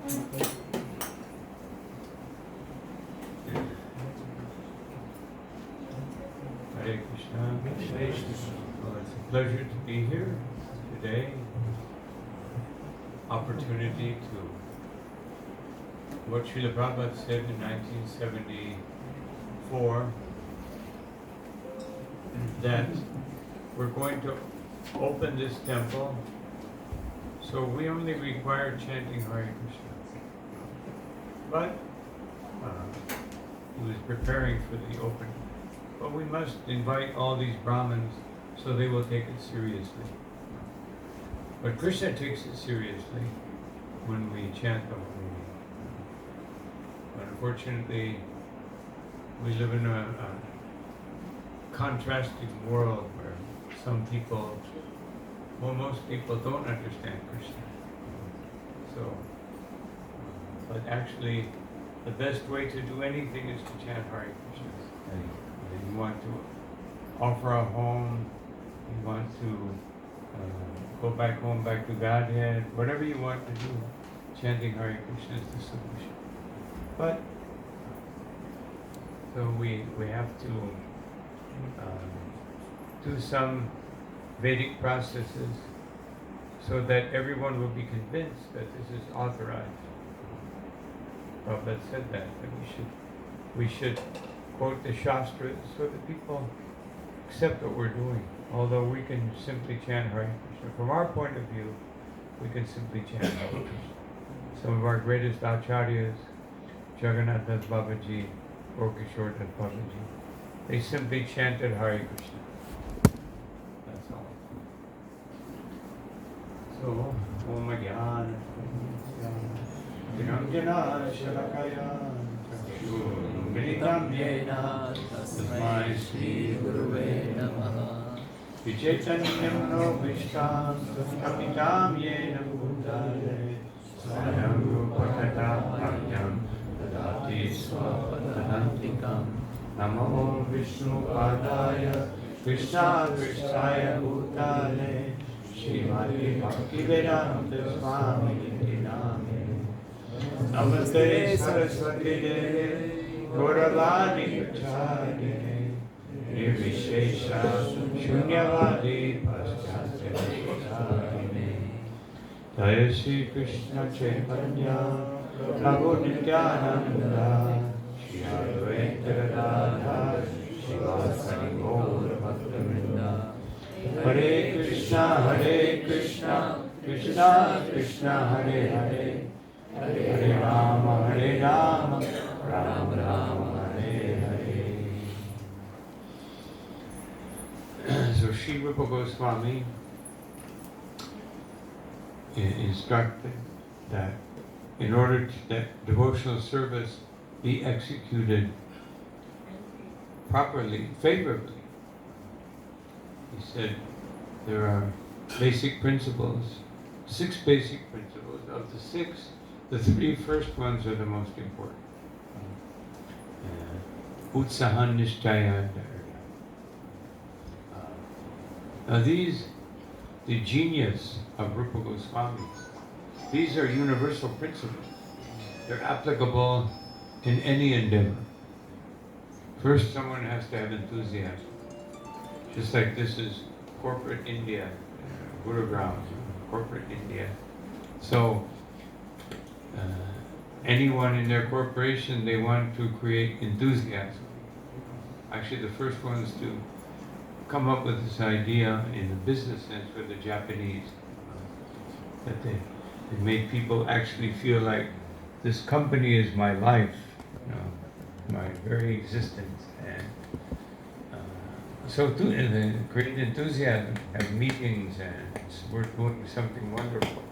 Hare Krishna. Well, it's a pleasure to be here today. Opportunity to what Srila Prabhupada said in 1974, that we're going to open this temple, so we only require chanting Hare Krishna. But he was preparing for the opening. But we must invite all these Brahmins so they will take it seriously. But Krishna takes it seriously when we chant the Holy Name. But unfortunately, we live in a contrasting world where some people, well, most people don't understand Krishna. So, but actually, the best way to do anything is to chant Hare Krishna. You want to offer a home, you want to go back home, back to Godhead, whatever you want to do, chanting Hare Krishna is the solution. But, so we have to do some Vedic processes so that everyone will be convinced that this is authorized. Prabhupada said that we should quote the Shastras so that people accept what we're doing. Although we can simply chant Hare Krishna. From our point of view, we can simply chant Hare Krishna. Some of our greatest acharyas, Jagannath Babaji, Kishore Babaji, they simply chanted Hare Krishna. That's all. So, Om Jnana Jnana Shalakaya Militam Yena Tasmai Shri Guruve Namaha Vichaitanyam no Vishtam Kapitam Yena Bhutale Swayam Rupakata Bhagyam Dadati Swapadantikam Namo Vishnu Padaya Krishna Krishnaya Bhutale Srimati Bhaktivedanta Swami Name Namaste Saraswati Deve Gauravani Prachari Nirvishesha Shunyavadi Paschasya Jaya Shri Krishna Chaitanya Prabhu Nityananda Shri Advaita Radha Shivasari Gaura Bhaktivinoda Hare Krishna Krishna Krishna Hare Hare Hare Rama Rama Rama Hare Hare. So Sri Rupa Goswami instructed that in order that devotional service be executed properly, favorably, he said there are basic principles, 6 basic principles. Of the 6, the 3 first ones are the most important. Utsahan Nishtaya. Now these, the genius of Rupa Goswami, these are universal principles. They're applicable in any endeavor. First, someone has to have enthusiasm. Just like this is corporate India, Gurugram, corporate India. So, anyone in their corporation, they want to create enthusiasm. Actually, the first ones to come up with this idea in the business sense were the Japanese. That they made people actually feel like this company is my life, my very existence. And so to create enthusiasm, have meetings, and we're doing something wonderful.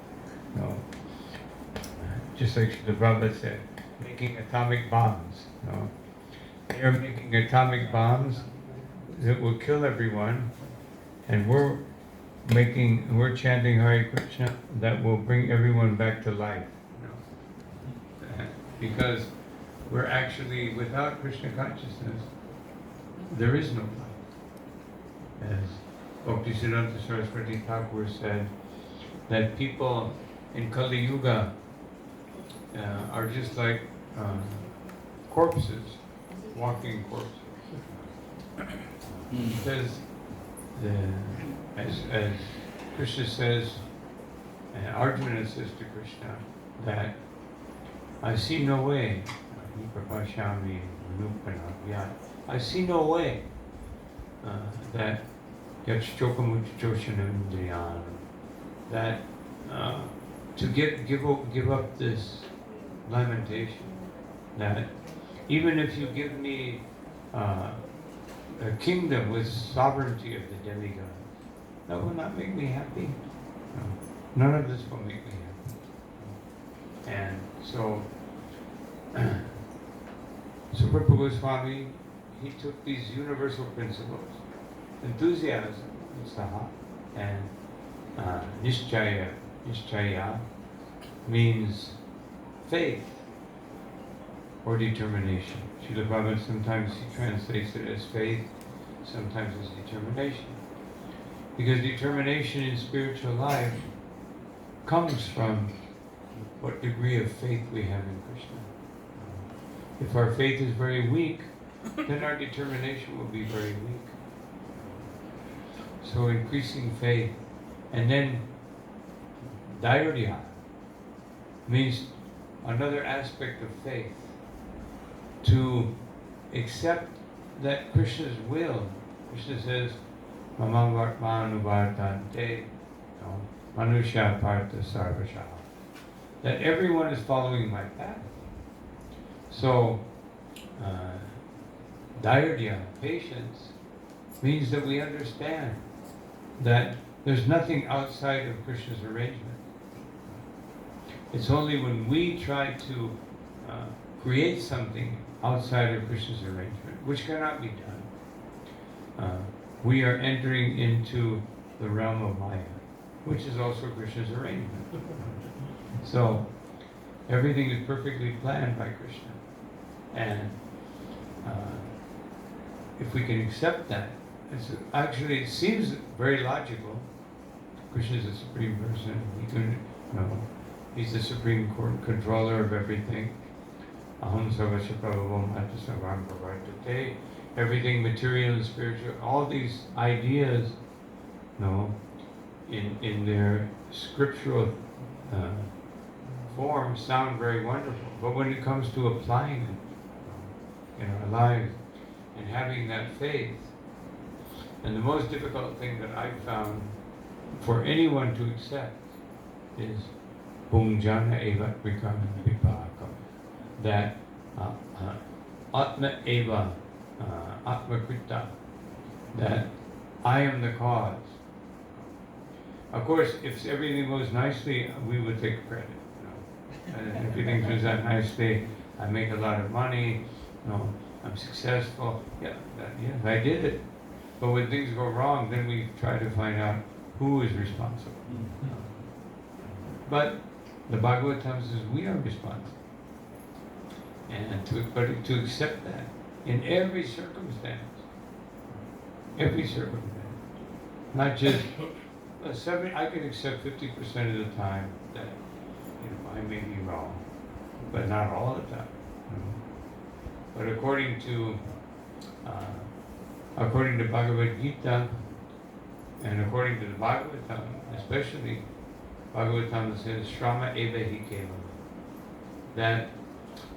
Just like the Prabhupada said, making atomic bombs. They are making atomic bombs that will kill everyone, and we're chanting Hare Krishna that will bring everyone back to life. Because we're actually, without Krishna consciousness, there is no life. As Bhaktisiddhanta Saraswati Thakur said, that people in Kali Yuga are just like corpses, walking corpses. Because as Krishna says, and Arjuna says to Krishna, that I see no way. I see no way that that to give up this lamentation, that even if you give me a kingdom with sovereignty of the demigods, that will not make me happy. No, none of this will make me happy. And so, so Rupa Goswami, he took these universal principles, enthusiasm, utsaha, and nishchaya means faith or determination. Srila Prabhupada, sometimes he translates it as faith, sometimes as determination. Because determination in spiritual life comes from what degree of faith we have in Krishna. If our faith is very weak, then our determination will be very weak. So increasing faith. And then dhairya means another aspect of faith. To accept that Krishna's will. Krishna says, Mamam Vartmanu Vartante Manusha Partha Sarvasha. That everyone is following my path. So, dhairya, patience, means that we understand that there's nothing outside of Krishna's arrangement. It's only when we try to create something outside of Krishna's arrangement, which cannot be done, we are entering into the realm of Maya, which is also Krishna's arrangement. So, everything is perfectly planned by Krishna. And if we can accept that, it seems very logical. Krishna is the supreme person. He's the supreme controller of everything. Aham sarvasya prabhavam atta sarvam pravartate. Everything material and spiritual, all these ideas, in their scriptural form sound very wonderful. But when it comes to applying it in our lives and having that faith, and the most difficult thing that I've found for anyone to accept is Bhungjana eva vikam vipakam. That Atma eva Atma krita. That I am the cause. Of course, if everything goes nicely, we would take credit. And if everything turns out nicely, I make a lot of money, I'm successful. Yes, I did it. But when things go wrong, then we try to find out who is responsible. But the Bhagavatam says we are responsible. And to accept that in every circumstance. Not just, I can accept 50% of the time that I may be wrong, but not all the time. But according to Bhagavad Gita, and according to the Bhagavatam, especially Bhagavatam says, Shrama eva hi kevalam, that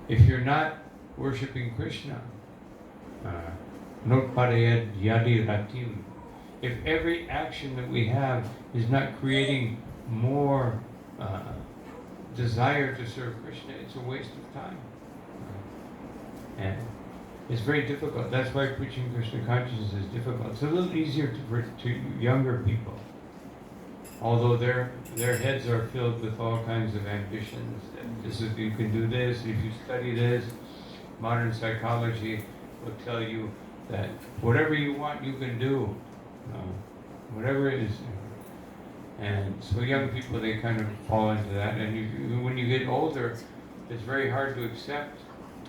if you're not worshipping Krishna, notparayad yadi ratim, if every action that we have is not creating more desire to serve Krishna, it's a waste of time. And it's very difficult. That's why preaching Krishna consciousness is difficult. It's a little easier to younger people, although their heads are filled with all kinds of ambitions. You can do this, if you study this. Modern psychology will tell you that whatever you want, you can do. Whatever it is. And so young people, they kind of fall into that. And when you get older, it's very hard to accept,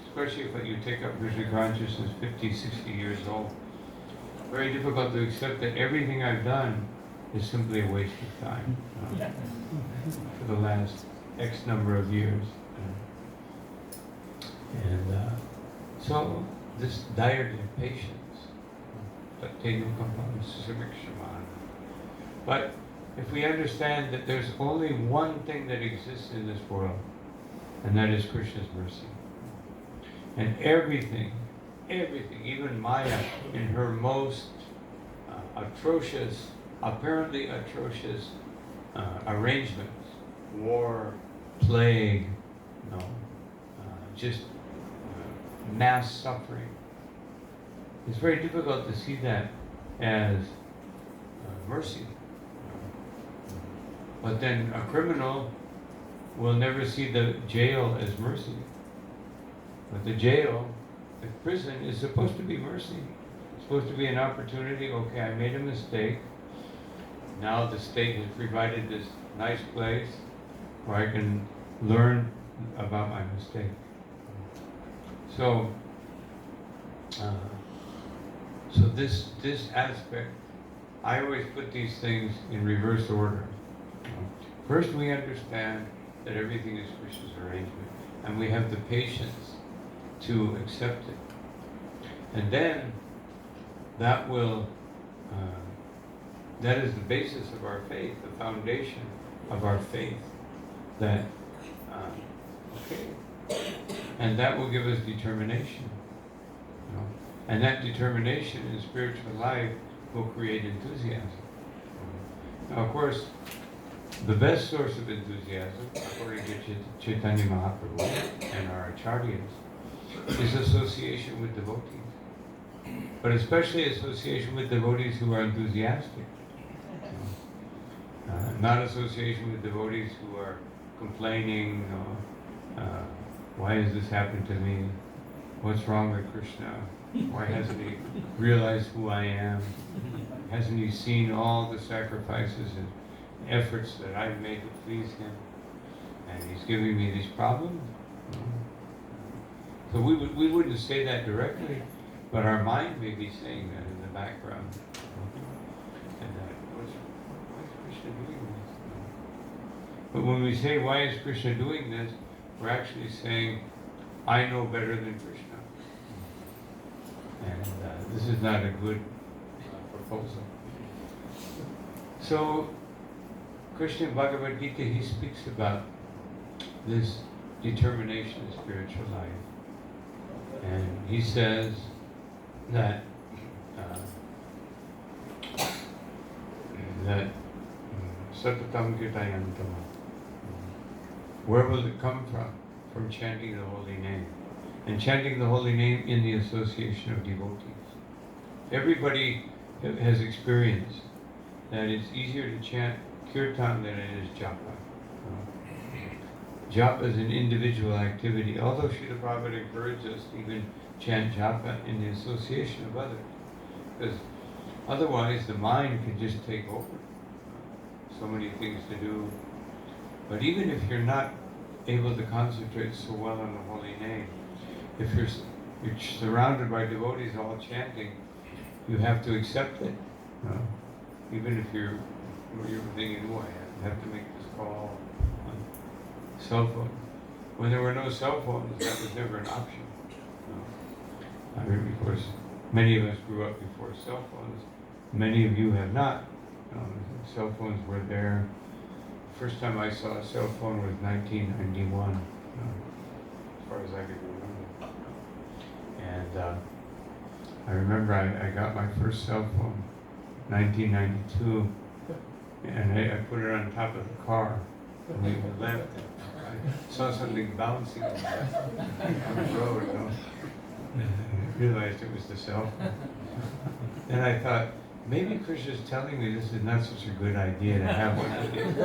especially if you take up Krishna consciousness 50, 60 years old. Very difficult to accept that everything I've done is simply a waste of time for the last X number of years. And so this dire patience. But if we understand that there's only one thing that exists in this world, and that is Krishna's mercy. And everything, even Maya in her most apparently atrocious arrangements, war, plague, just mass suffering. It's very difficult to see that as mercy. But then a criminal will never see the jail as mercy. But the jail, the prison, is supposed to be mercy. It's supposed to be an opportunity. Okay, I made a mistake. Now the state has provided this nice place where I can learn about my mistake. So this aspect, I always put these things in reverse order. First, we understand that everything is Krishna's arrangement, and we have the patience to accept it. And then that will, that is the basis of our faith, the foundation of our faith. That, and that will give us determination. And that determination in spiritual life will create enthusiasm. Now, of course, the best source of enthusiasm, according to Chaitanya Mahaprabhu and our acharyas, is association with devotees. But especially association with devotees who are enthusiastic. Not association with devotees who are complaining, why has this happened to me? What's wrong with Krishna? Why hasn't he realized who I am? Hasn't he seen all the sacrifices and efforts that I've made to please him? And he's giving me these problems? So we wouldn't say that directly, but our mind may be saying that in the background. And that, why is Krishna doing this? But when we say, why is Krishna doing this, we're actually saying, I know better than Krishna. And this is not a good proposal. So, Krishna in Bhagavad Gita, he speaks about this determination in spiritual life. And he says that Satatam Kirtayantam. Where will it come from? From chanting the holy name. And chanting the holy name in the association of devotees. Everybody has experienced that it's easier to chant kirtan than it is japa. Japa is an individual activity, although Srila Prabhupada encouraged us to even chant japa in the association of others. Because otherwise the mind can just take over. So many things to do. But even if you're not able to concentrate so well on the holy name, if you're surrounded by devotees all chanting, you have to accept it. Even if you're thinking, oh, I have to make this call on cell phone. When there were no cell phones, that was never an option. I mean, of course, many of us grew up before cell phones. Many of you have not. Cell phones were there. The first time I saw a cell phone was 1991, as far as I could remember. And I remember I got my first cell phone, 1992, and I put it on top of the car, and we left. I saw something bouncing on the road, and I realized it was the cell phone. And I thought, maybe Krishna's telling me this is not such a good idea to have one of these.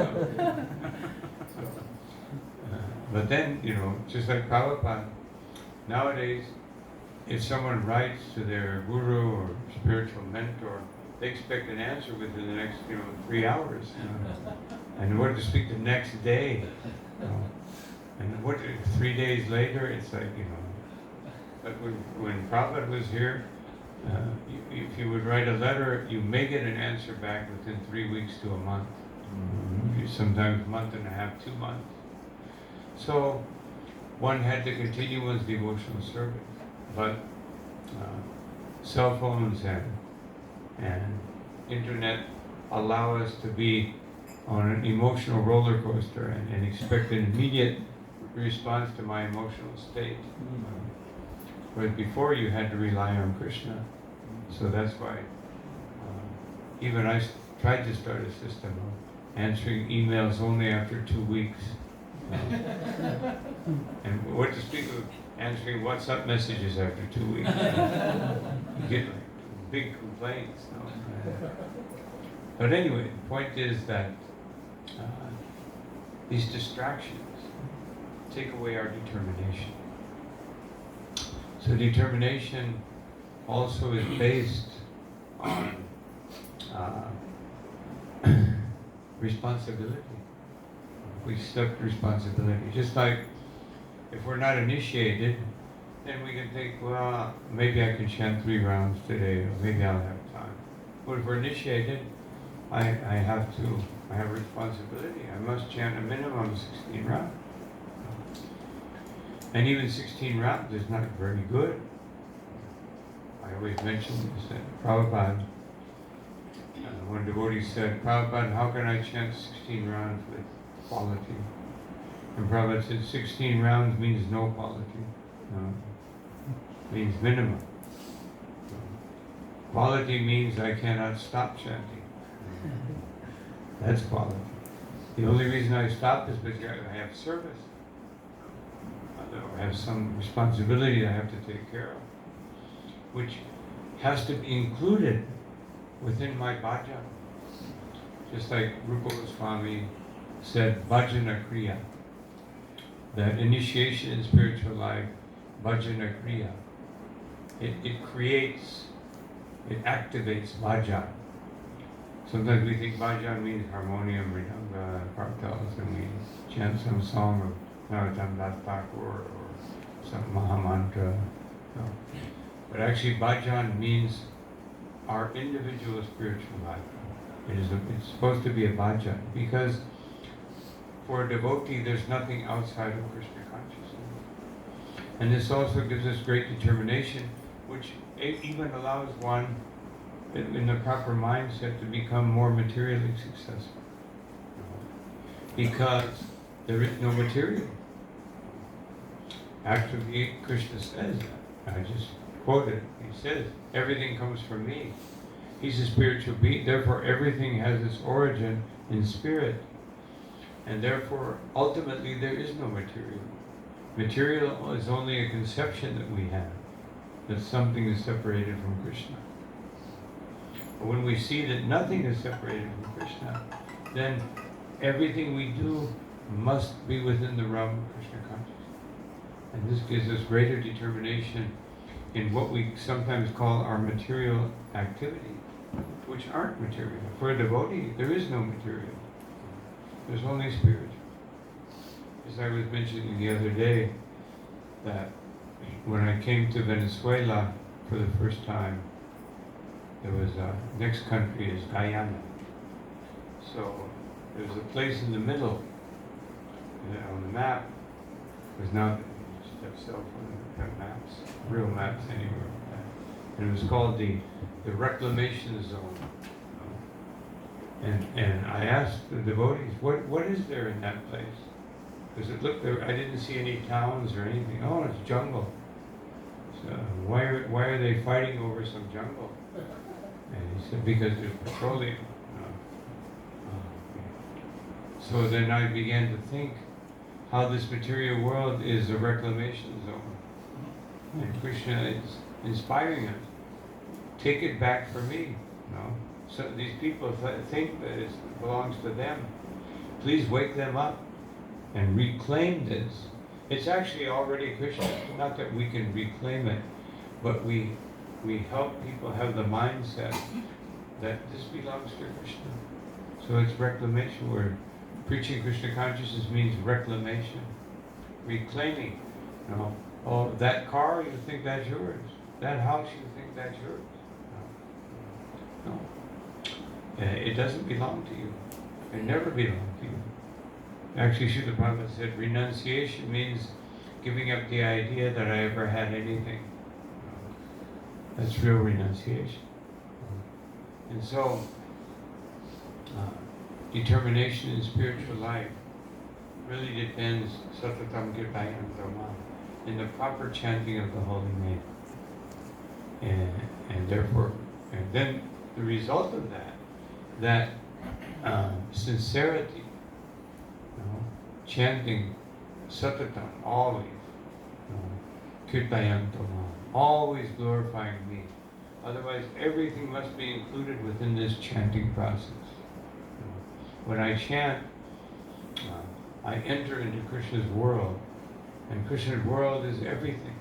But then, just like Prabhupada, nowadays, if someone writes to their guru or spiritual mentor, they expect an answer within the next, 3 hours. And in order to speak the next day, and 3 days later, it's like, But when Prabhupada was here, if you would write a letter, you may get an answer back within 3 weeks to a month. Sometimes a month and a half, 2 months. So one had to continue one's devotional service. But cell phones and internet allow us to be on an emotional roller coaster and expect an immediate response to my emotional state. Whereas before you had to rely on Krishna. So that's why even I tried to start a system of answering emails only after 2 weeks. And what to speak of answering WhatsApp messages after 2 weeks. You get like big complaints. No? But anyway, the point is that these distractions take away our determination. So determination also is based on responsibility. We accept responsibility. Just like if we're not initiated, then we can think, well, maybe I can chant 3 rounds today, or maybe I'll have time. But if we're initiated, I have responsibility. I must chant a minimum of 16 rounds. And even 16 rounds is not very good. I always mention this, that Prabhupada, one devotee said, Prabhupada, how can I chant 16 rounds with quality? And Prabhupada said, 16 rounds means no quality. No. Means minimum. Quality means I cannot stop chanting. That's quality. The only reason I stop is because I have service. I have some responsibility I have to take care of, which has to be included within my bhajan. Just like Rupa Goswami said, bhajana kriya, that initiation in spiritual life, bhajana kriya, it creates, it activates bhajan. Sometimes we think bhajan means harmonium, mridanga, kartals, and we chant some song of Narottam Das Thakur or some Mahamantra. No. But actually bhajan means our individual spiritual life. It's supposed to be a bhajan because for a devotee there's nothing outside of Krishna consciousness. And this also gives us great determination, which even allows one in the proper mindset to become more materially successful. Because there is no material. Actually, Krishna says that. I just quoted. He says, everything comes from me. He's a spiritual being. Therefore, everything has its origin in spirit. And therefore, ultimately, there is no material. Material is only a conception that we have, that something is separated from Krishna. But when we see that nothing is separated from Krishna, then everything we do must be within the realm of Krishna consciousness. And this gives us greater determination in what we sometimes call our material activities, which aren't material. For a devotee, there is no material. There's only spiritual. As I was mentioning the other day, that when I came to Venezuela for the first time, there was next country is Guyana. So there's a place in the middle on the map. There's now you just have cell phone maps, real maps anywhere. And it was called the reclamation zone. And I asked the devotees, what is there in that place? Because it looked there, I didn't see any towns or anything. Oh, it's jungle. So why are they fighting over some jungle? And he said, because there's petroleum. So then I began to think how this material world is a reclamation zone. And Krishna is inspiring us. Take it back for me. So these people think that it belongs to them. Please wake them up and reclaim this. It's actually already Krishna. Not that we can reclaim it, but we help people have the mindset that this belongs to Krishna. So it's reclamation. We're preaching Krishna consciousness means reclamation, reclaiming. Oh, that car, you think that's yours. That house, you think that's yours. No. It doesn't belong to you. It never belonged to you. Actually, Srila Prabhupada said renunciation means giving up the idea that I ever had anything. That's real renunciation. And so, determination in spiritual life really depends, Satatam Kirtayam Dhamma, in the proper chanting of the holy name. And therefore, and then the result of that sincerity, chanting Satatam, always, Kirtayam Dhamma, always glorifying me. Otherwise, everything must be included within this chanting process. When I chant, I enter into Krishna's world, and Krishna's world is everything,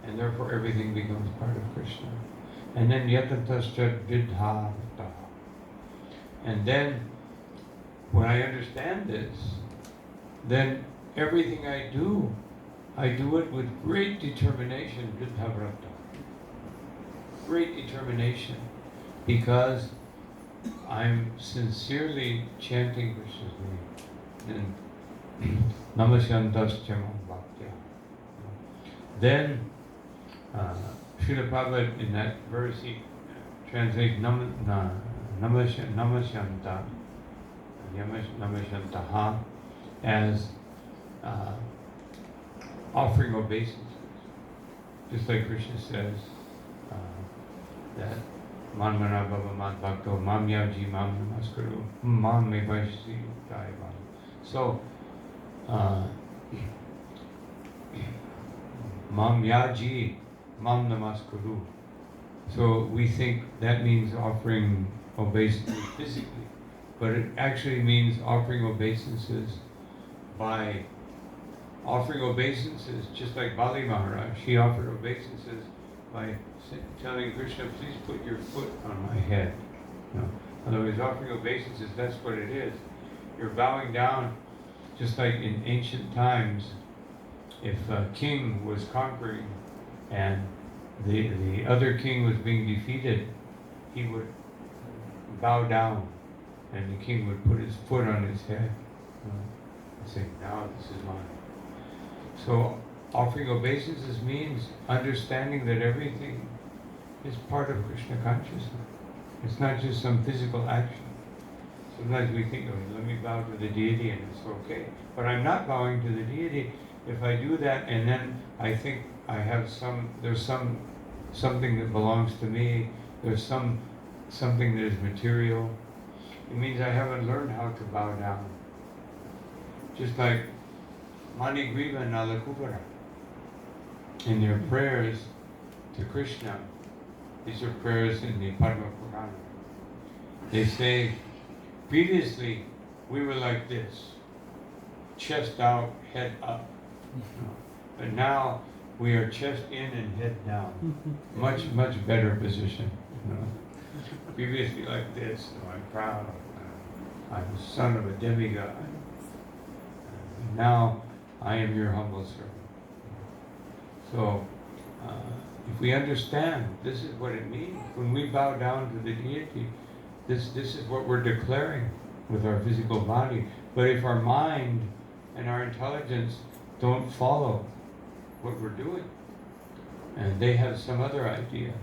and therefore everything becomes part of Krishna. And then Yatantascha Vidha. And then, when I understand this, then everything I do it with great determination, Vidhavrata. Great determination, because I'm sincerely chanting Krishna's name. And Namasyantaschamam Bhaktya. Then, Srila Prabhupada in that verse, he translates Namasyantaha as offering obeisances. Just like Krishna says that Manmana Bhava Mad Bhakto Mam Yaji Mam Namaskaru Mam Me Vaishasi Daivan. So Mam Yaji Mam Namaskaru. So we think that means offering obeisances physically, but it actually means offering obeisances by offering obeisances, just like Bali Maharaj. She offered obeisances by telling Krishna, please put your foot on my head. Otherwise, offering obeisances, that's what it is. You're bowing down, just like in ancient times, if a king was conquering and the other king was being defeated, he would bow down and the king would put his foot on his head and say, now this is mine. So offering obeisances means understanding that everything is part of Krishna consciousness. It's not just some physical action. Sometimes we think, let me bow to the deity and it's okay. But I'm not bowing to the deity if I do that and then I think I have there's something that belongs to me, there's something that is material. It means I haven't learned how to bow down. Just like Mani Griva and Nalakupara, in their prayers to Krishna, these are prayers in the Padma Purana. They say, previously we were like this, chest out, head up. But now we are chest in and head down. Much, much better position. Previously like this, I'm proud. I'm the son of a demigod. Now I am your humble servant. So, if we understand, this is what it means. When we bow down to the deity, this is what we're declaring with our physical body. But if our mind and our intelligence don't follow what we're doing, and they have some other idea,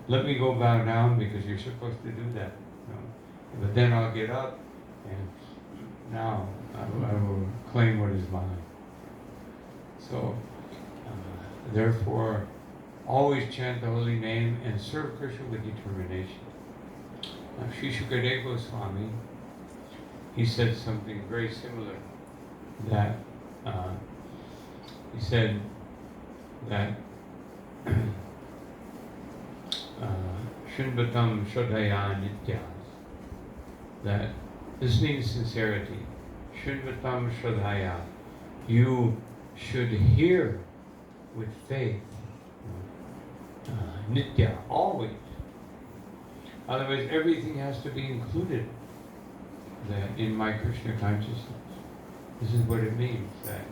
let me go bow down because you're supposed to do that. But then I'll get up and now I will claim what is mine. So, therefore, always chant the holy name and serve Krishna with determination. Now, Sri Sukadeva Goswami, he said something very similar, that he said that Shinvatam Shodhaya Nityas, that this means sincerity. Shinvatam Shodhaya, you should hear with faith, Nitya, always. Otherwise, everything has to be included that in my Krishna consciousness. This is what it means, that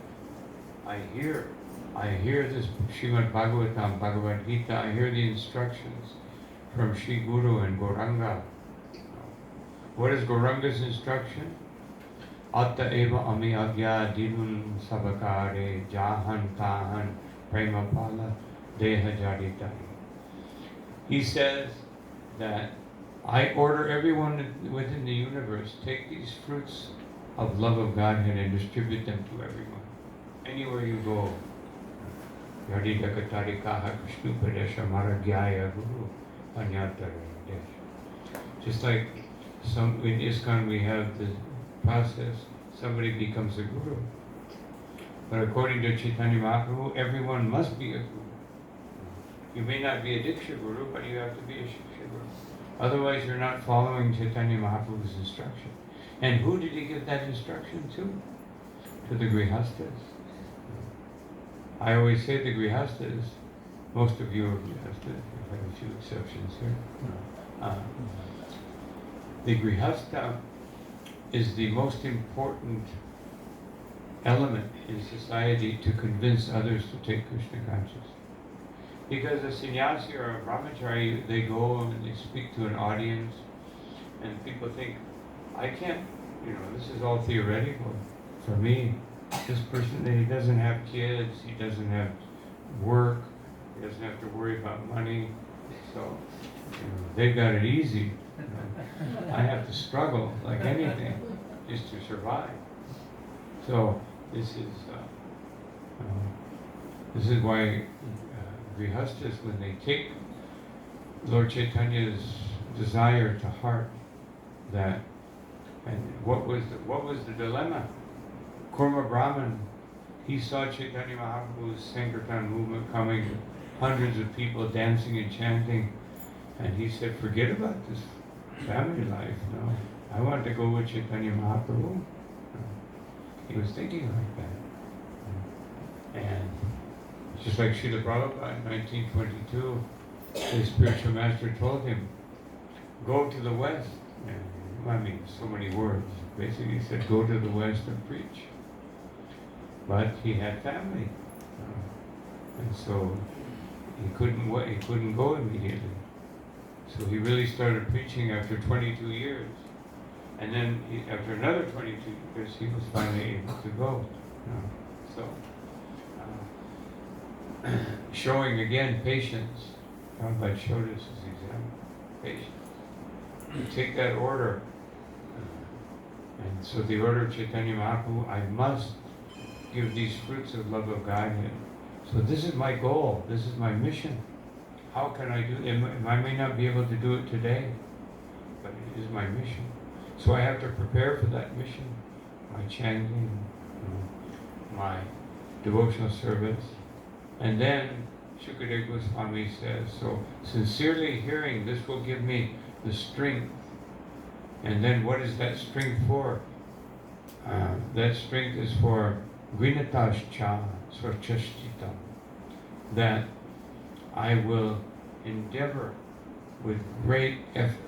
I hear this Srimad Bhagavatam, Bhagavad Gita, I hear the instructions from Sri Guru and Gauranga. What is Gauranga's instruction? Atta eva ami agya dinun sabakare jahan tahan prema pala deha jaritari. He says that I order everyone within the universe, take these fruits of love of Godhead and distribute them to everyone. Anywhere you go. Just like in ISKCON we have the process, somebody becomes a guru. But according to Chaitanya Mahaprabhu, everyone must be a guru. You may not be a Diksha Guru, but you have to be a Shiksha Guru. Otherwise you're not following Chaitanya Mahaprabhu's instruction. And who did he give that instruction to? To the Grihastas. I always say the Grihastas, most of you are Grihastas, I have a few exceptions here. The Grihasta is the most important element in society to convince others to take Krishna consciousness. Because a sannyasi or a brahmachari, they go and they speak to an audience, and people think, I can't, this is all theoretical for me. This person, he doesn't have kids, he doesn't have work, he doesn't have to worry about money, so they've got it easy. I have to struggle like anything just to survive. So this is why Grihastas, when they take Lord Chaitanya's desire to heart, that, and what was the dilemma? Kurma Brahman, he saw Chaitanya Mahaprabhu's Sankirtan movement coming, hundreds of people dancing and chanting, and he said, forget about this family life, no. I want to go with Chaitanya Mahaprabhu. He was thinking like that. And just like Srila Prabhupada in 1922, his spiritual master told him, go to the West. And, so many words. Basically he said, go to the West and preach. But he had family. And so he couldn't go immediately. So he really started preaching after 22 years. And then after another 22 years, he was finally able to go. Showing again patience. Prabhupada showed us as an example. Patience. You take that order. And so the order of Chaitanya Mahaprabhu, I must give these fruits of love of Godhead. So this is my goal. This is my mission. How can I do it? I may not be able to do it today, but it is my mission. So I have to prepare for that mission. My chanting, my devotional service. And then Shukadeva Goswami says, so sincerely hearing, this will give me the strength. And then what is that strength for? That strength is for Grinatascha Swachashtitam. That I will endeavor with great effort.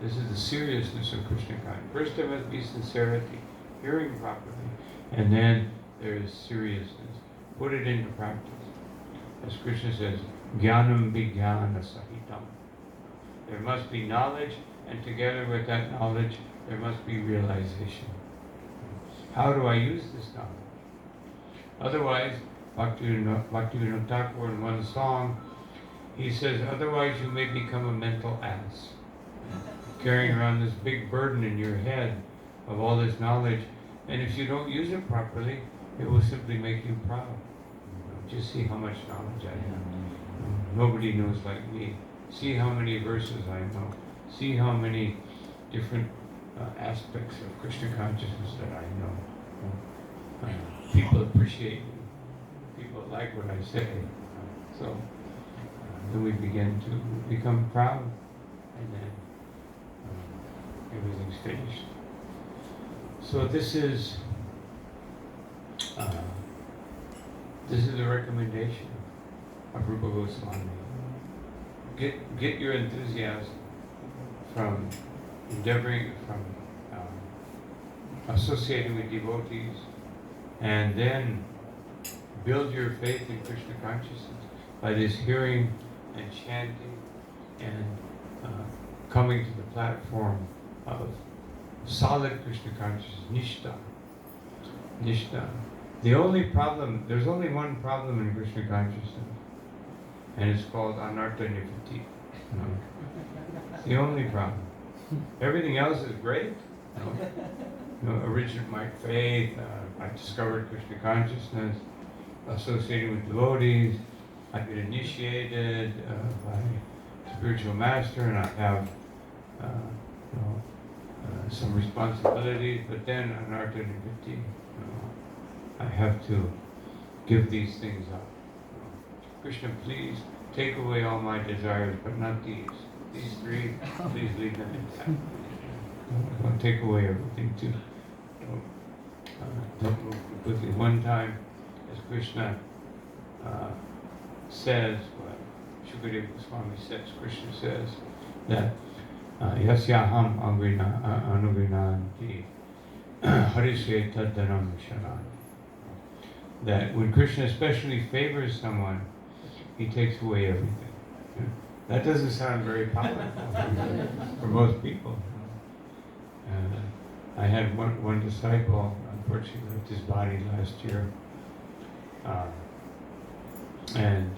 This is the seriousness of Krishna consciousness. First there must be sincerity, hearing properly, and then there is seriousness. Put it into practice. As Krishna says, Jnanam vijnana sahitam. There must be knowledge, and together with that knowledge, there must be realization. How do I use this knowledge? Otherwise, Bhaktivinoda Thakur in one song, he says, otherwise you may become a mental ass, carrying around this big burden in your head of all this knowledge, and if you don't use it properly, it will simply make you proud. Just see how much knowledge I have. Nobody knows like me. See how many verses I know. See how many different aspects of Krishna consciousness that I know. People appreciate me. People like what I say. So then we begin to become proud, and then everything's finished. So this is the recommendation of Rupa Goswami. Get your enthusiasm from endeavoring, from associating with devotees, and then build your faith in Krishna consciousness by this hearing and chanting and coming to the platform of solid Krishna consciousness, Nishta. Nishta. The only problem, there's only one problem in Krishna consciousness, and it's called Anartha Nivritti. It's the only problem. Everything else is great. Original my faith, I discovered Krishna consciousness, associated with devotees, I've been initiated by spiritual master, and I have some responsibilities, but then Anartha Nivritti, I have to give these things up. Krishna, please take away all my desires, but not these. These three, please leave them intact. Don't take away everything too. Don't move quickly. One time, as Krishna says, Shukadeva Goswami says, Krishna says that Yasyaham anugrinanti harisye taddanam mishanam. That when Krishna especially favors someone, he takes away everything. That doesn't sound very powerful for most people. I had one disciple, unfortunately left his body last year, and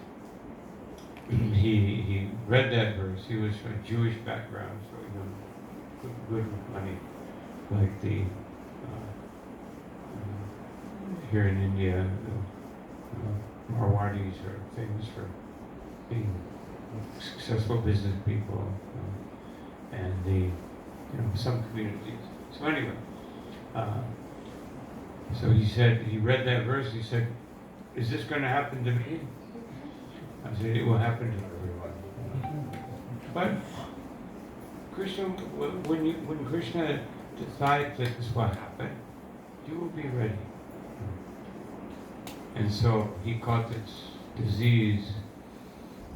he read that verse. He was from a Jewish background, so good with money, like the here in India, the Marwadis are famous for being successful business people, and the some communities. So anyway, so he said, he read that verse, he said, is this going to happen to me? I said, it will happen to everyone. But Krishna, when Krishna decides that this will happen, you will be ready. And so he caught this disease,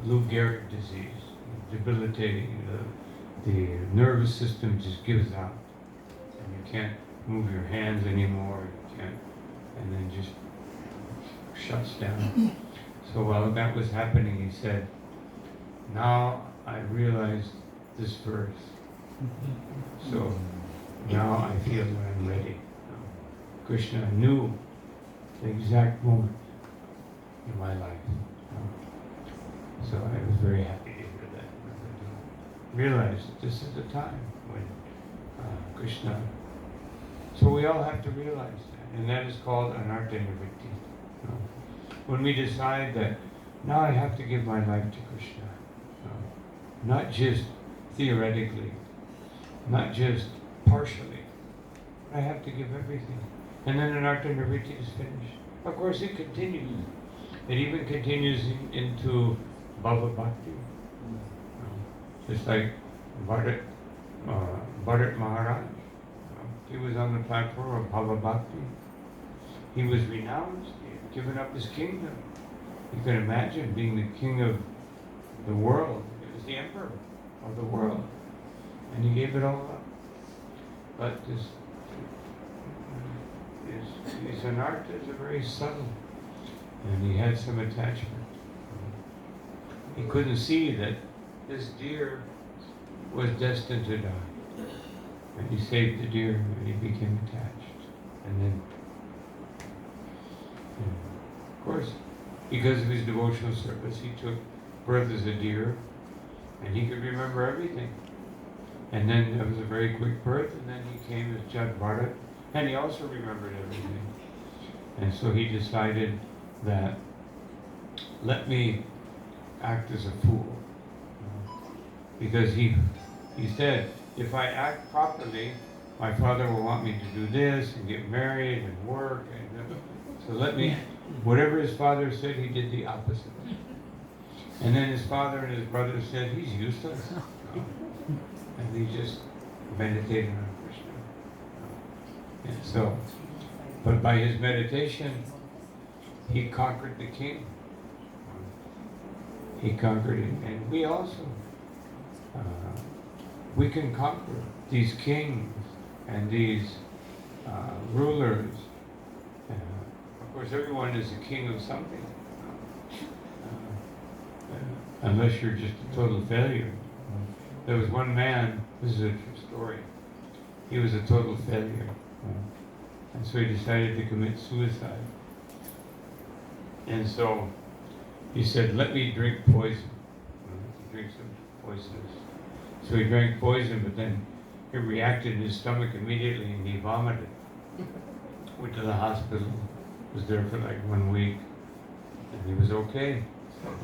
Lou Gehrig disease, debilitating. The nervous system just gives out, and you can't move your hands anymore. You can't, and then just shuts down. So while that was happening, he said, "Now I realized this verse. So now I feel that I'm ready." Krishna knew the exact moment in my life. So I was very happy to hear that. Realized that this is the time when Krishna. So we all have to realize that, and that is called Anartha Nivritti. When we decide that now I have to give my life to Krishna, not just theoretically, not just partially, but I have to give everything. And then Anartha Nivritti is finished. Of course, it continues. It even continues into Bhava Bhakti. Just like Bharat Maharaj. He was on the platform of Bhava Bhakti. He was renounced. He had given up his kingdom. You can imagine being the king of the world. He was the emperor of the world. And he gave it all up. But his Anarthas are very subtle. And he had some attachment. He couldn't see that this deer was destined to die. And he saved the deer and he became attached. And then, of course, because of his devotional service, he took birth as a deer and he could remember everything. And then it was a very quick birth, and then he came as Jat Bharat, and he also remembered everything. And so he decided that, let me act as a fool. Because he said, if I act properly, my father will want me to do this and get married and work. And so let me, whatever his father said, he did the opposite. And then his father and his brother said, he's useless. And he just meditated on Krishna. And so, but by his meditation, he conquered the king. He conquered it. And we also, we can conquer these kings and these rulers. Of course, everyone is a king of something. Unless you're just a total failure. There was one man, this is a true story, he was a total failure. And so he decided to commit suicide. And so he said, let me drink poison. Drink some poisonous. So he drank poison, but then it reacted in his stomach immediately and he vomited. Went to the hospital, was there for like 1 week, and he was okay.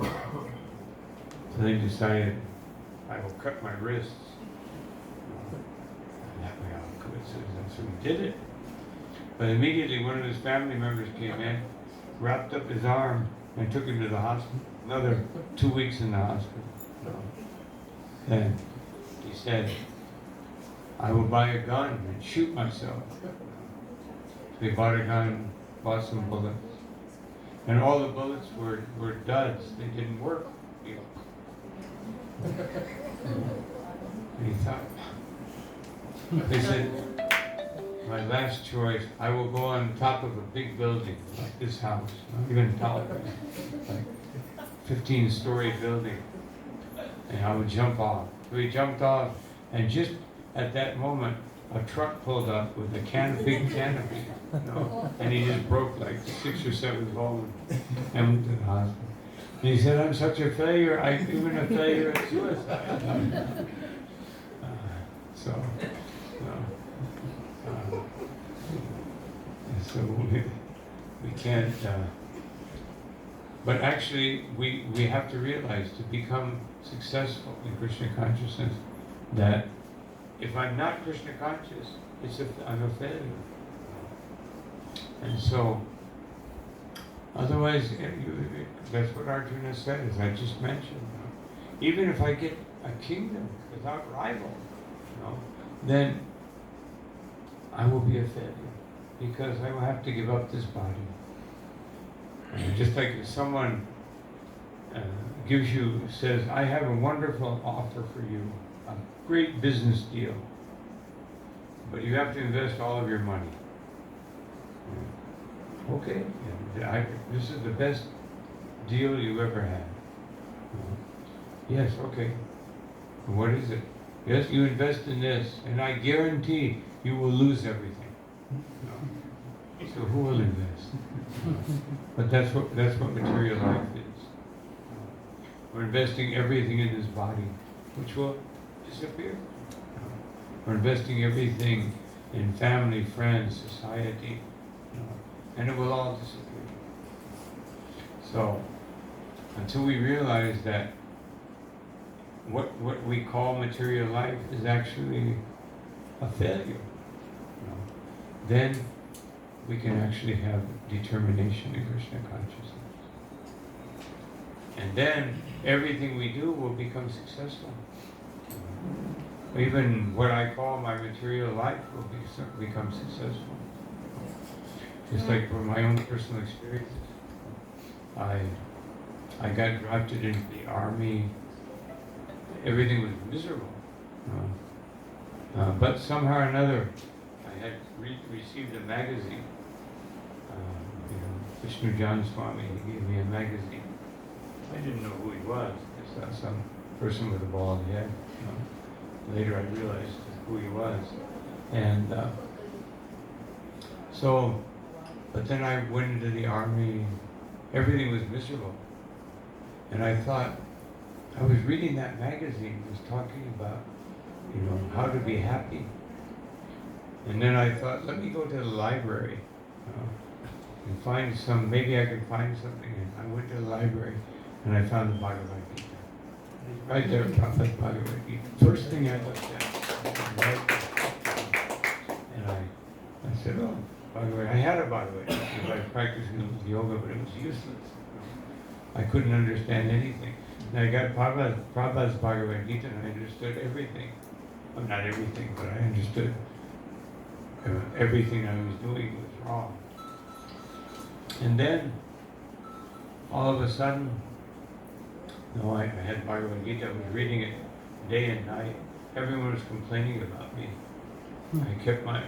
So they decided, I will cut my wrists. And that way I'll commit suicide. So he did it. But immediately one of his family members came in, wrapped up his arm, and took him to the hospital. Another 2 weeks in the hospital. Then he said, I will buy a gun and shoot myself. So he bought a gun, bought some bullets. And all the bullets were duds. They didn't work. And he thought, they said, my last choice, I will go on top of a big building, like this house, not even taller, like 15-story building, and I would jump off. So he jumped off, and just at that moment, a truck pulled up with a big canopy, and he just broke like 6 or 7 bones and went to the hospital. And he said, I'm such a failure, I'm even a failure at suicide. So we can't, but actually we have to realize to become successful in Krishna consciousness that if I'm not Krishna conscious, I'm a failure. And so, otherwise, that's what Arjuna said, as I just mentioned. Even if I get a kingdom without rival, then I will be a failure because I will have to give up this body. Just like if someone says, I have a wonderful offer for you, a great business deal, but you have to invest all of your money. Okay, this is the best deal you ever had. Yes, okay. What is it? Yes, you invest in this, and I guarantee you will lose everything. So who will invest? But that's what material life is. We're investing everything in this body, which will disappear. We're investing everything in family, friends, society, and it will all disappear. So, until we realize that what we call material life is actually a failure, then we can actually have determination in Krishna consciousness. And then everything we do will become successful. Even what I call my material life will become successful. Just like from my own personal experiences. I got drafted into the army. Everything was miserable. But somehow or another, I had received a magazine. Vishnu John Swami, he gave me a magazine. I didn't know who he was. I saw some person with a bald head. Later I realized who he was. And but then I went into the army. Everything was miserable. And I thought, I was reading that magazine, it was talking about, how to be happy. And then I thought, let me go to the library and maybe I could find something. And I went to the library and I found the Bhagavad Gita. Right there, Prabhupada's Bhagavad Gita. First thing I looked at. And I said, oh, Bhagavad Gita. I had a Bhagavad Gita because I was practicing yoga, but it was useless. I couldn't understand anything. And I got Prabhupada's Bhagavad Gita and I understood everything. Well, not everything, but I understood everything I was doing was wrong. And then, all of a sudden, I had Bhagavad Gita, I was reading it day and night. Everyone was complaining about me. I kept I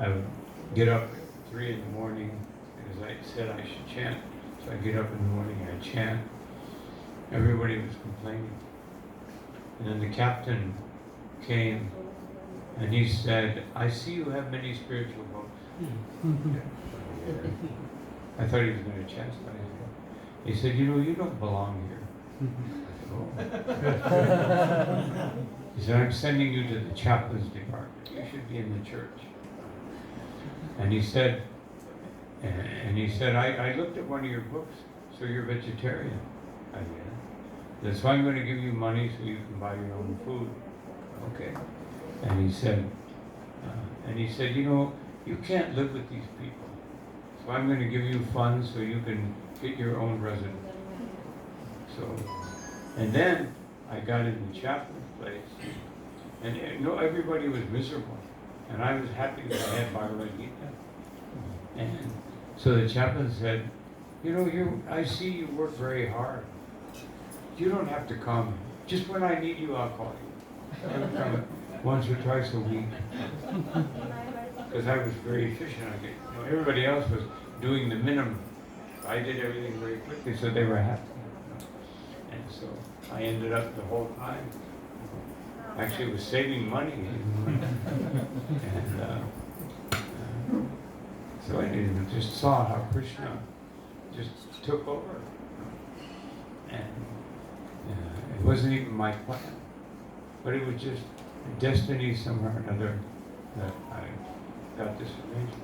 would get up at 3 in the morning, because I said I should chant. So I get up in the morning and I chant. Everybody was complaining. And then the captain came And he said, I see you have many spiritual books. I thought he was going to chastise me. He said, you know, you don't belong here. I said, oh. He said, I'm sending you to the chaplains department. You should be in the church. And he said, I looked at one of your books, so you're vegetarian. I said, so I'm going to give you money so you can buy your own food. Okay. And he said, you know, you can't live with these people. So I'm going to give you funds so you can get your own residence. So, and then I got in the chaplain's place, and everybody was miserable, and I was happy that I had Bhagavad Gita. And so the chaplain said, you know, I see you work very hard. You don't have to come. Just when I need you, I'll call you. I would come once or twice a week. Because I was very efficient. Everybody else was doing the minimum. I did everything very quickly, so they were happy. And so I ended up the whole time. Actually, it was saving money. And so I just saw how Krishna just took over. And it wasn't even my plan, but it was just destiny somehow or another that I got this arrangement.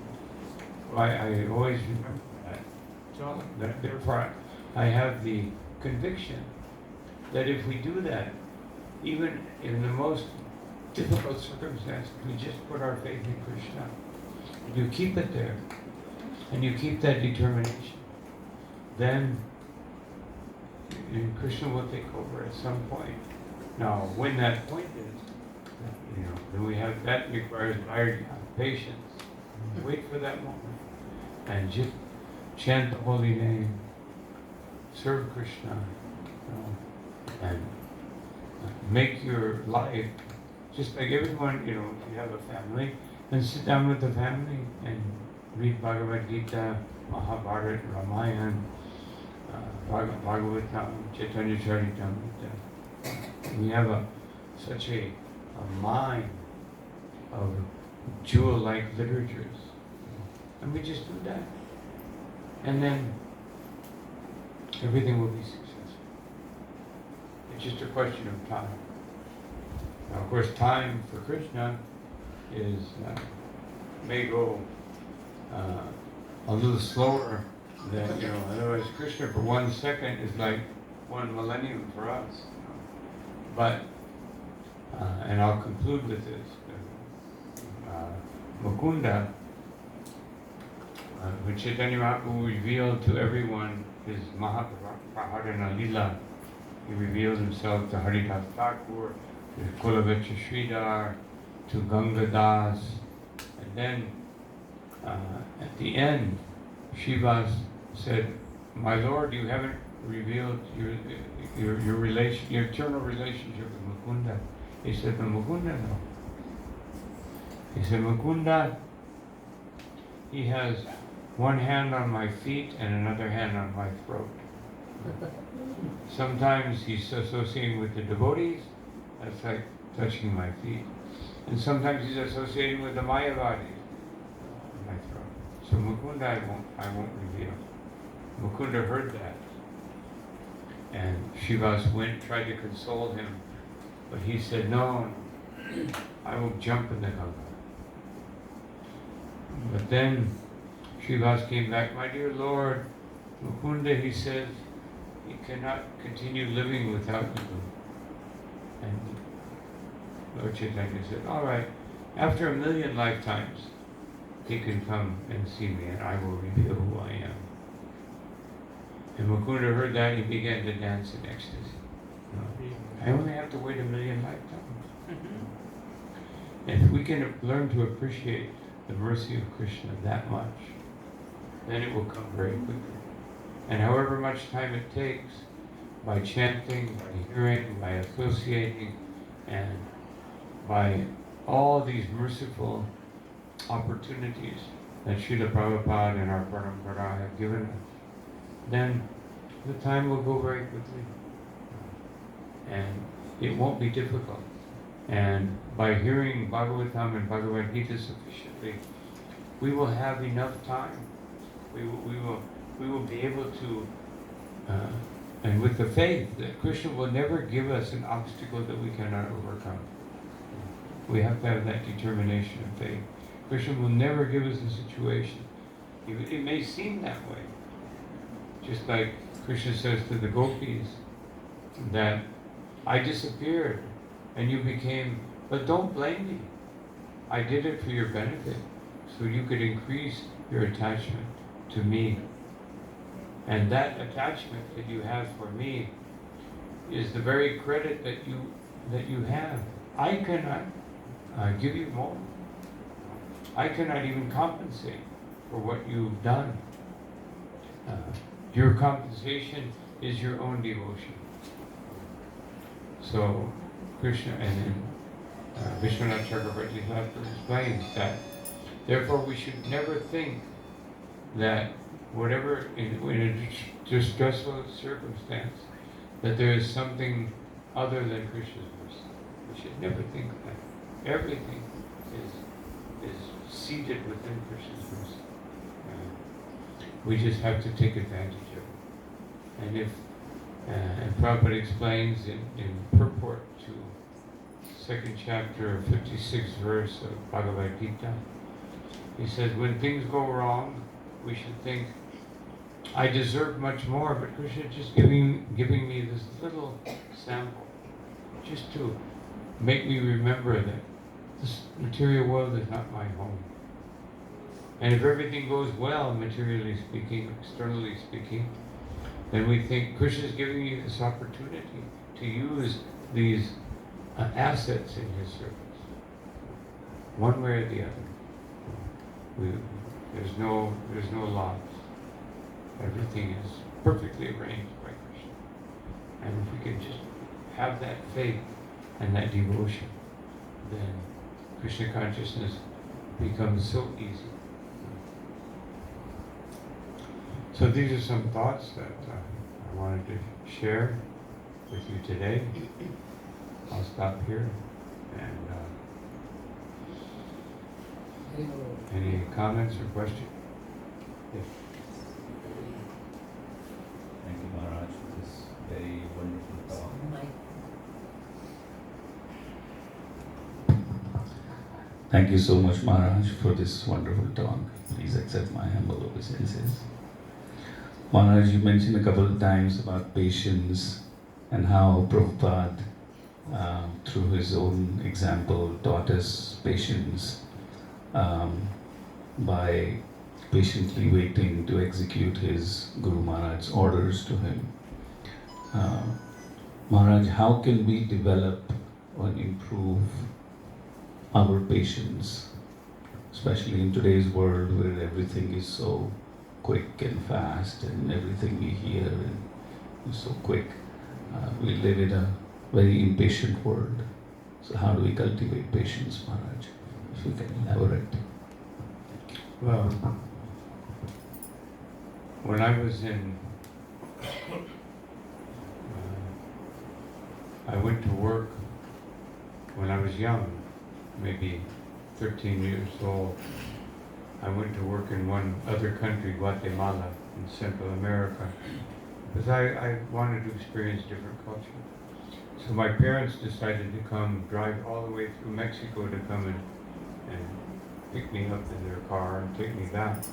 I always remember that therefore I have the conviction that if we do that, even in the most difficult circumstances, we just put our faith in Krishna. You keep it there, and you keep that determination, then Krishna will take over at some point. Now, when that point is, then we have, that requires patience. Wait for that moment, and just chant the holy name, serve Krishna, and make your life just like everyone. If you have a family, then sit down with the family and read Bhagavad Gita, Mahabharata, Ramayana, Bhagavatam, Chaitanya Charitamrita. We have such a mine of jewel-like literatures, and we just do that, and then everything will be successful. It's just a question of time. Now, of course, time for Krishna may go a little slower than, otherwise Krishna for 1 second is like 1 millennium for us. But, and I'll conclude with this, Mukunda, when Chaitanya Mahaprabhu revealed to everyone his Mahaprahadana Lila, he revealed himself to Haridas Thakur, to Kulavecha Sridhar, to Gangadas, and then at the end, Shivas said, "My Lord, you haven't revealed your eternal relationship with Mukunda." He said, "But Mukunda, no." He said, "Mukunda, he has one hand on my feet and another hand on my throat. Sometimes he's associating with the devotees, that's like touching my feet. And sometimes he's associating with the Mayavadis, my throat. So Mukunda, I won't reveal." Mukunda heard that. And Shivas tried to console him, but he said, "No, I will jump in the Ganga." But then Shivas came back, "My dear Lord, Mukunda," he says, "he cannot continue living without you." And Lord Chaitanya said, "All right, after 1,000,000 lifetimes, he can come and see me and I will reveal who I am." And Mukunda heard that, he began to dance in ecstasy. I only have to wait 1,000,000 lifetimes. And if we can learn to appreciate the mercy of Krishna that much, then it will come very quickly. And however much time it takes, by chanting, by hearing, by associating, and by all these merciful opportunities that Srila Prabhupada and our Parampara have given us, then the time will go very quickly. And it won't be difficult. And by hearing Bhagavatam and Bhagavad Gita sufficiently, we will have enough time. We will be able to, and with the faith that Krishna will never give us an obstacle that we cannot overcome. We have to have that determination and faith. Krishna will never give us a situation. It may seem that way. Just like Krishna says to the gopis that I disappeared and you became, but don't blame me. I did it for your benefit so you could increase your attachment to me. And that attachment that you have for me is the very credit that you have. I cannot give you more. I cannot even compensate for what you've done. Your compensation is your own devotion. So Krishna and then Vishwanath Chakravarti explains that therefore we should never think that whatever in a distressful circumstance that there is something other than Krishna's mercy. We should never think that. Everything is seated within Krishna's mercy. We just have to take advantage of it. And if and Prabhupada explains in purport to second chapter, 56th verse of Bhagavad Gita, he says, when things go wrong, we should think, I deserve much more, but Krishna is just giving me this little sample, just to make me remember that this material world is not my home. And if everything goes well, materially speaking, externally speaking, then we think Krishna is giving you this opportunity to use these assets in his service, one way or the other. There's no loss. Everything is perfectly arranged by Krishna. And if we can just have that faith and that devotion, then Krishna consciousness becomes so easy. So these are some thoughts that I wanted to share with you today. I'll stop here. And any comments or questions? Yes. Thank you, Maharaj, for this very wonderful talk. Thank you so much, Maharaj, for this wonderful talk. Please accept my humble obeisances. Maharaj, you mentioned a couple of times about patience and how Prabhupada, through his own example, taught us patience by patiently waiting to execute his Guru Maharaj's orders to him. Maharaj, how can we develop or improve our patience, especially in today's world where everything is so quick and fast and everything we hear is so quick? We live in a very impatient world. So how do we cultivate patience, Maharaj? If you can elaborate. Well, when I was I went to work when I was young, maybe 13 years old. I went to work in one other country, Guatemala, in Central America, because I wanted to experience different culture. So my parents decided to drive all the way through Mexico to come and pick me up in their car and take me back.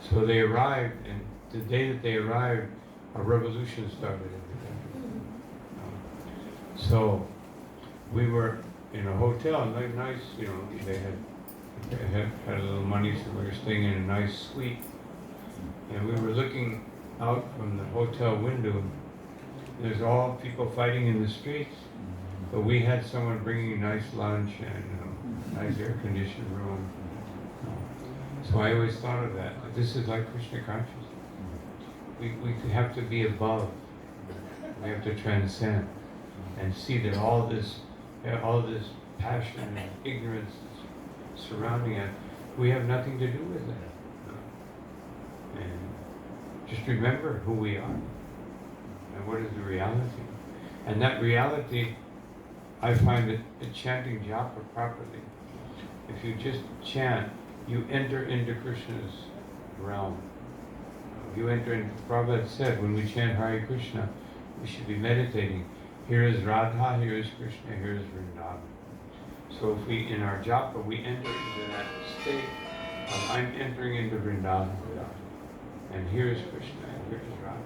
So they arrived, and the day that they arrived, a revolution started in the country. So we were in a hotel, nice, they had a little money, so we were staying in a nice suite. And we were looking out from the hotel window. There's all people fighting in the streets, but we had someone bringing nice lunch and nice air-conditioned room. So I always thought of that this is like Krishna consciousness. We have to be above. We have to transcend and see that all this passion and ignorance that's surrounding us, we have nothing to do with it. And just remember who we are and what is the reality. And that reality I find that chanting japa properly, if you just chant, you enter into Krishna's realm. You enter into, Prabhupada said, when we chant Hare Krishna, we should be meditating. Here is Radha, here is Krishna, here is Vrindavan. So if we, in our japa, we enter into that state of I'm entering into Vrindavan, and here is Krishna, and here is Radha.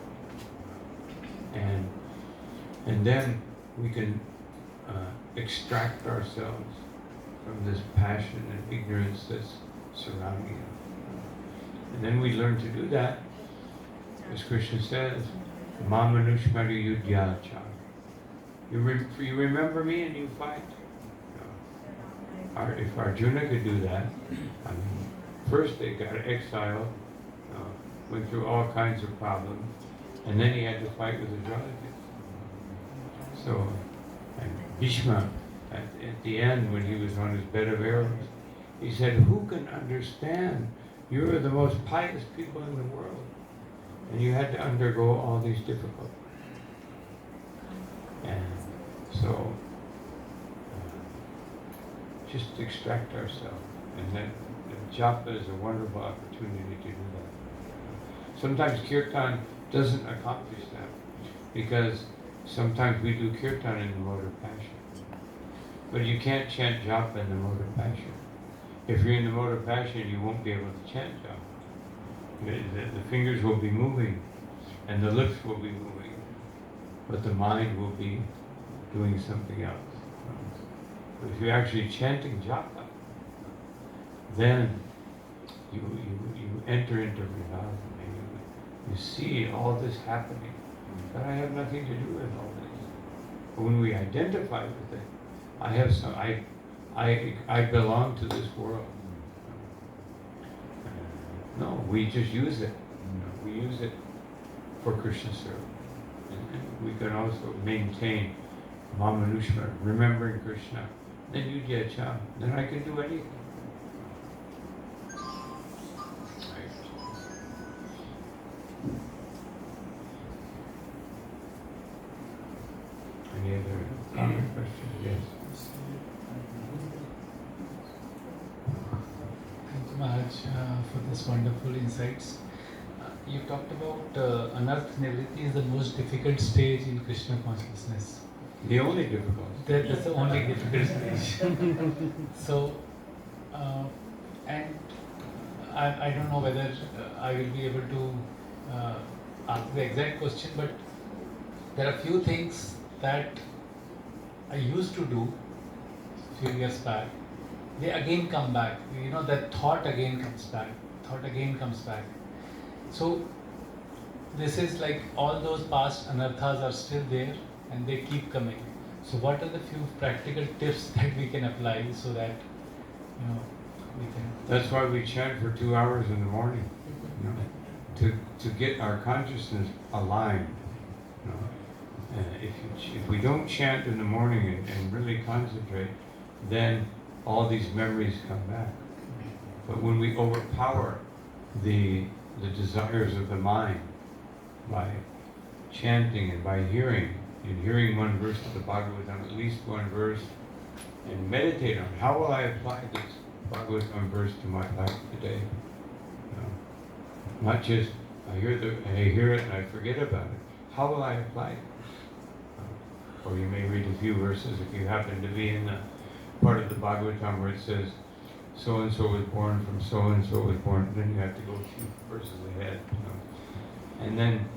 And then we can extract ourselves from this passion and ignorance that's surrounding us. And then we learn to do that, as Krishna says, Ma manushmari yudhyacha. You remember me and you fight. If Arjuna could do that, I mean, first they got exiled, went through all kinds of problems, and then he had to fight with his relatives. So, and Bhishma, at the end, when he was on his bed of arrows, he said, who can understand? You are the most pious people in the world, and you had to undergo all these difficulties. And so, just extract ourselves, and then japa is a wonderful opportunity to do that. Sometimes kirtan doesn't accomplish that, because sometimes we do kirtan in the mode of passion. But you can't chant japa in the mode of passion. If you're in the mode of passion, you won't be able to chant japa. The fingers will be moving, and the lips will be moving, but the mind will be doing something else. But if you're actually chanting japa, then you enter into Vrindavan, and you see all this happening. But I have nothing to do with all this. But when we identify with it, I belong to this world. No, we just use it. We use it for Krishna's service. And we can also maintain Mamanushma, remembering Krishna. Then you get cha. Then I can do anything. Any other comment, questions? Yes. Thank you, Maharaj, for this wonderful insights. You talked about Anarth Nivritti is the most difficult stage in Krishna consciousness. The only difficulty. That's the only difficult stage. So, and I don't know whether I will be able to answer the exact question, but there are few things that I used to do a few years back. They again come back. You know, that thought again comes back. Thought again comes back. So this is like all those past anarthas are still there and they keep coming. So what are the few practical tips that we can apply so that, you know, we can... That's why we chant for 2 hours in the morning, you know, to get our consciousness aligned. You know. If we don't chant in the morning and really concentrate, then all these memories come back. But when we overpower the desires of the mind by chanting and by hearing one verse of the Bhagavatam, at least one verse, and meditate on how will I apply this Bhagavatam verse to my life today. You know, not just I hear it and I forget about it. How will I apply it? Or you may read a few verses if you happen to be in the part of the Bhagavatam where it says so and so was born from so and so was born. Then you have to go a few verses ahead. You know. And then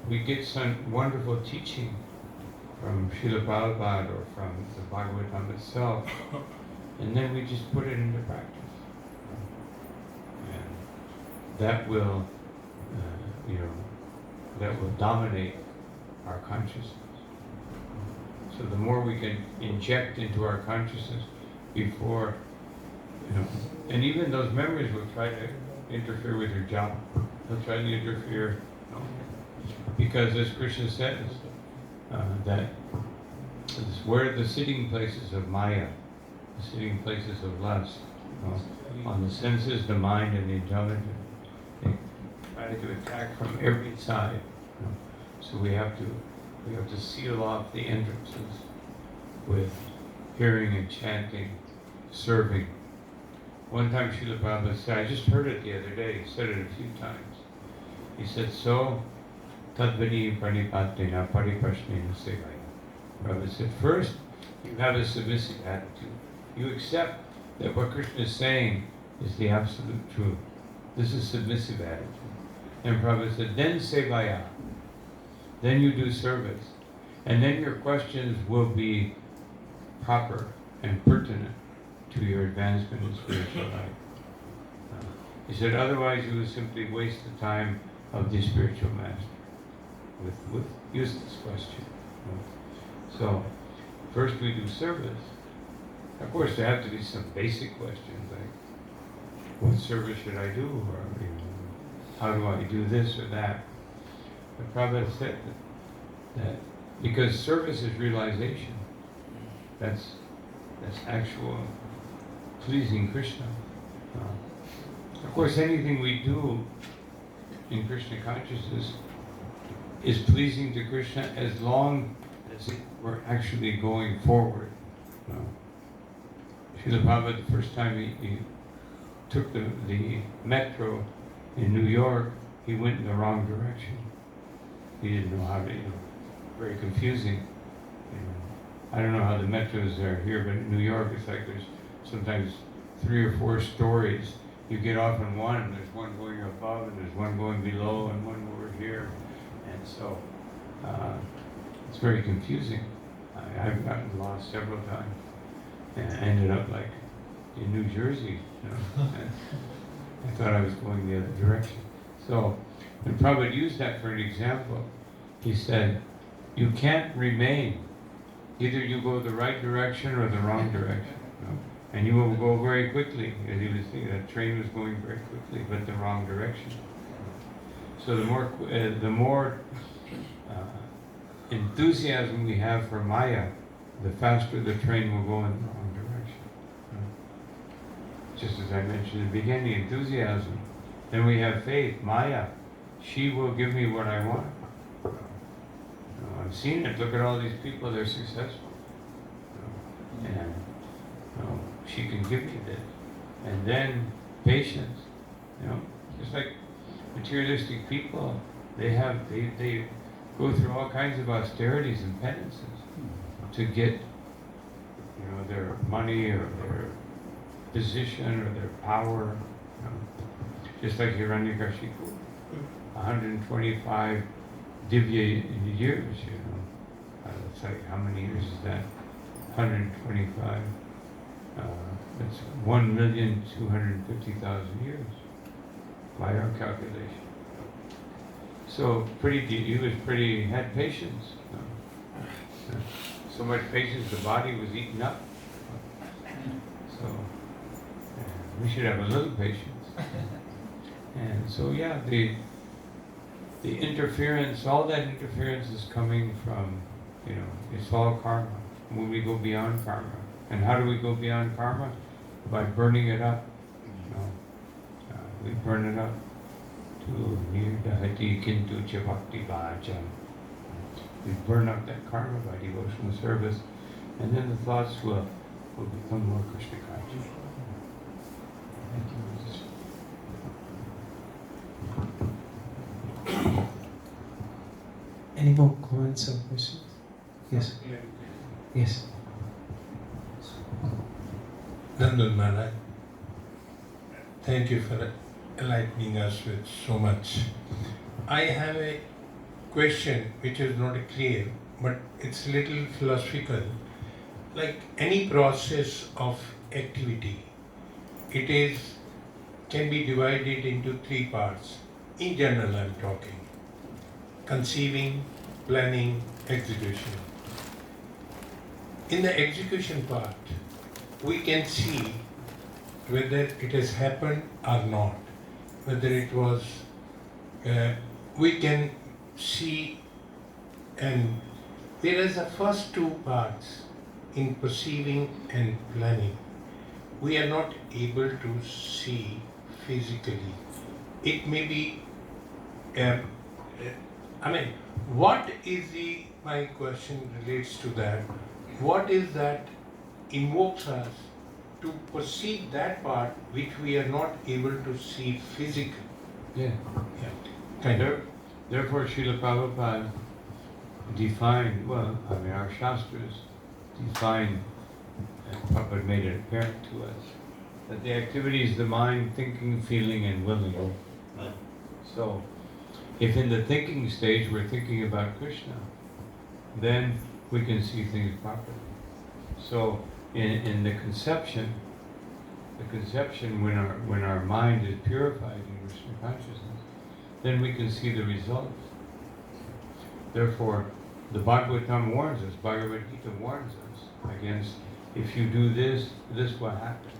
we get some wonderful teaching from Srila Prabhupada or from the Bhagavatam itself, and then we just put it into practice. And that will, that will dominate our consciousness. So the more we can inject into our consciousness before, and even those memories will try to interfere with your job. They'll try to interfere, because as Krishna says, that is where the sitting places of Maya, the sitting places of lust, on the senses, the mind, and the intelligence. They try to attack from every side. So we have to seal off the entrances with hearing and chanting, serving. One time Srila Prabhupada said, I just heard it the other day, he said it a few times. He said, so, tadvani pranipatena paripashnena sevaya. Prabhupada said, first, you have a submissive attitude. You accept that what Krishna is saying is the absolute truth. This is submissive attitude. And Prabhupada said, then sevaya. Then you do service. And then your questions will be proper and pertinent to your advancement in spiritual life. He said, otherwise you will simply waste the time of the spiritual master with useless question. So, first we do service. Of course, there have to be some basic questions like, what service should I do? Or, how do I do this or that? But Prabhupada said that because service is realization, that's actual pleasing Krishna. Of course, anything we do in Krishna consciousness is pleasing to Krishna as long as we're actually going forward. Srila Prabhupada, the first time he took the metro in New York, he went in the wrong direction. He didn't know how to, very confusing. I don't know how the metros are here, but in New York it's like there's sometimes 3 or 4 stories. You get off on one, and there's one going above, and there's one going below, and one over here. And so it's very confusing. I've gotten lost several times and ended up like in New Jersey. I thought I was going the other direction. So when Prabhupada used that for an example, he said, you can't remain. Either you go the right direction or the wrong direction. And you will go very quickly. As he was saying, that train was going very quickly, but the wrong direction. So the more enthusiasm we have for Maya, the faster the train will go in the wrong direction. Just as I mentioned in the beginning, enthusiasm. Then we have faith, Maya. She will give me what I want. I've seen it. Look at all these people, they're successful. And she can give me this. And then patience. Just like materialistic people, they go through all kinds of austerities and penances to get their money or their position or their power. Just like Hiranyakashipu, 125 divya years, it's like, how many years is that? 125. That's 1,250,000 years by our calculation. So he had patience. So much patience, the body was eaten up. So we should have a little patience. And so the interference, all that interference is coming from, it's all karma. When we go beyond karma. And how do we go beyond karma? By burning it up. We burn it up to nirdahati kintu cha bhakti vajam. We burn up that karma by devotional service, and then the thoughts will become more Krishna conscious. Thank you. Any more comments or questions? Yes. Yes. Nandan Maharaj, thank you for enlightening us with so much. I have a question which is not clear, but it's a little philosophical. Like any process of activity, it can be divided into 3 parts. In general, I'm talking. Conceiving, planning, execution. In the execution part, we can see whether it has happened or not, whether it was, we can see, and whereas the first 2 parts in perceiving and planning, we are not able to see physically. It may be, what is my question relates to that, what is that invokes us to perceive that part which we are not able to see physically. Yeah. Kind of. Therefore, Srila Prabhupada defined, well, I mean, our Shastras define, and Prabhupada made it apparent to us, that the activities of the mind, thinking, feeling, and willing. So, if in the thinking stage we're thinking about Krishna, then we can see things properly. So, in the conception when our mind is purified in Krishna consciousness, then we can see the results. Therefore, the Bhagavatam warns us, Bhagavad Gita warns us against, if you do this, this will happen.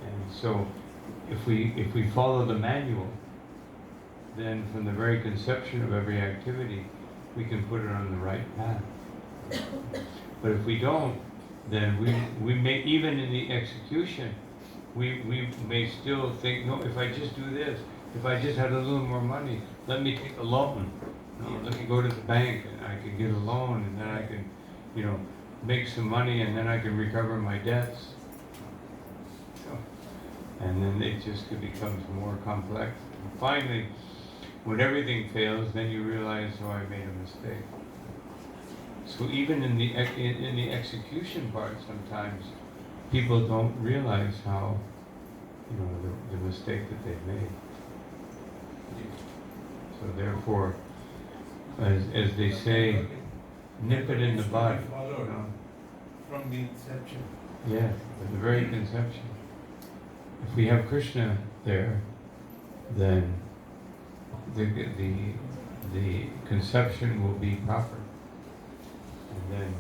And so, if we follow the manual, then from the very conception of every activity, we can put it on the right path. But if we don't, then we may, even in the execution, we may still think, no, if I just do this, if I just had a little more money, let me take a loan. No, let me go to the bank and I can get a loan, and then I can, make some money, and then I can recover my debts. So, and then it just becomes more complex. And finally, when everything fails, then you realize, oh, I made a mistake. So even in the execution part, sometimes people don't realize how, the mistake that they've made. So therefore, as they say, nip it in the bud. From the inception. Yeah, at the very conception. If we have Krishna there, then the conception will be proper. And then